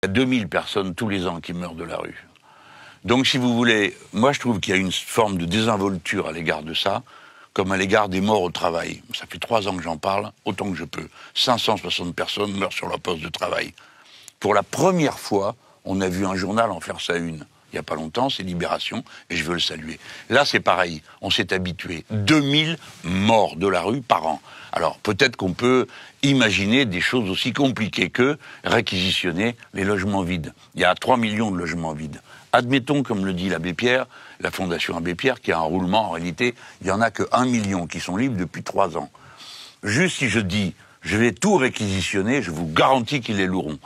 Il y a 2000 personnes tous les ans qui meurent de la rue. Donc, si vous voulez, moi je trouve qu'il y a une forme de désinvolture à l'égard de ça, comme à l'égard des morts au travail. Ça fait 3 ans que j'en parle, autant que je peux. 560 personnes meurent sur leur poste de travail. Pour la première fois, on a vu un journal en faire sa une. Il n'y a pas longtemps, c'est Libération, et je veux le saluer. Là, c'est pareil, on s'est habitué. 2000 morts de la rue par an. Alors, peut-être qu'on peut imaginer des choses aussi compliquées que réquisitionner les logements vides. Il y a 3 millions de logements vides. Admettons, comme le dit l'abbé Pierre, la Fondation Abbé Pierre, qu'il y a un roulement. En réalité, il n'y en a que 1 million qui sont libres depuis 3 ans. Juste si je dis, je vais tout réquisitionner, je vous garantis qu'ils les loueront.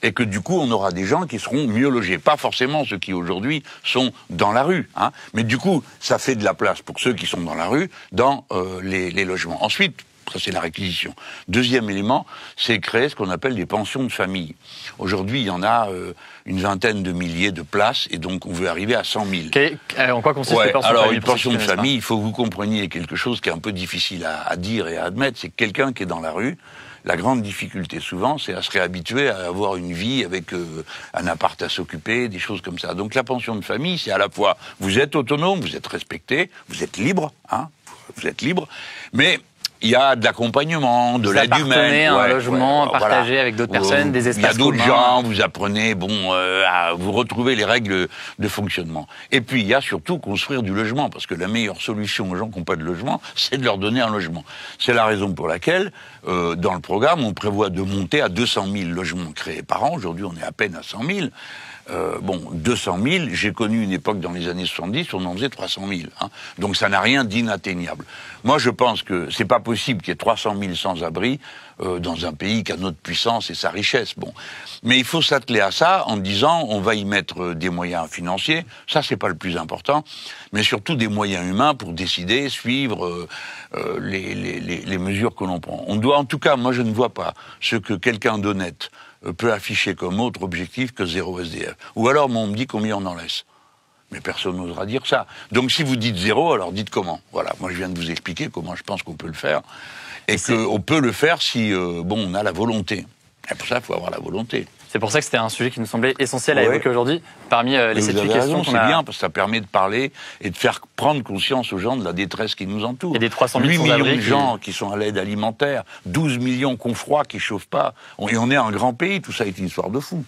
Et que du coup, on aura des gens qui seront mieux logés. Pas forcément ceux qui aujourd'hui sont dans la rue, hein, mais du coup, ça fait de la place pour ceux qui sont dans la rue, dans les logements. Ensuite, ça c'est la réquisition. Deuxième élément, c'est créer ce qu'on appelle des pensions de famille. Aujourd'hui, il y en a une vingtaine de milliers de places, et donc on veut arriver à 100 000. En quoi consiste les pensions de famille? Alors, une pension de famille, il faut que vous compreniez quelque chose qui est un peu difficile à dire et à admettre, c'est que quelqu'un qui est dans la rue, la grande difficulté souvent, c'est à se réhabituer à avoir une vie avec un appart à s'occuper, des choses comme ça. Donc la pension de famille, c'est à la fois, vous êtes autonome, vous êtes respecté, vous êtes libre, hein, vous êtes libre, mais il y a de l'accompagnement, de l'aide humaine. Vous appartenez à un logement partagé avec d'autres personnes, des espaces communs. Il y a d'autres gens, vous apprenez, à vous retrouver les règles de fonctionnement. Et puis, il y a surtout construire du logement, parce que la meilleure solution aux gens qui n'ont pas de logement, c'est de leur donner un logement. C'est la raison pour laquelle, dans le programme, on prévoit de monter à 200 000 logements créés par an. Aujourd'hui, on est à peine à 100 000. 200 000, j'ai connu une époque dans les années 70, on en faisait 300 000. Hein. Donc ça n'a rien d'inatteignable. Moi, je pense que c'est pas possible qu'il y ait 300 000 sans-abri dans un pays qui a notre puissance et sa richesse. Bon, mais il faut s'atteler à ça en disant on va y mettre des moyens financiers. Ça, c'est pas le plus important, mais surtout des moyens humains pour décider, suivre les mesures que l'on prend. On doit, en tout cas, moi, je ne vois pas ce que quelqu'un d'honnête peut afficher comme autre objectif que 0 SDF. Ou alors, on me dit combien on en laisse. Mais personne n'osera dire ça. Donc si vous dites 0, alors dites comment. Voilà, moi je viens de vous expliquer comment je pense qu'on peut le faire. Et qu'on peut le faire si, on a la volonté. Et pour ça, il faut avoir la volonté. C'est pour ça que c'était un sujet qui nous semblait essentiel à évoquer aujourd'hui. Parmi les 7 questions c'est bien, parce que ça permet de parler et de faire prendre conscience aux gens de la détresse qui nous entoure. Et des 300 000 8 millions de gens qui sont à l'aide alimentaire, 12 millions qui ont froid, qui ne chauffent pas. Et on est un grand pays, tout ça est une histoire de fou.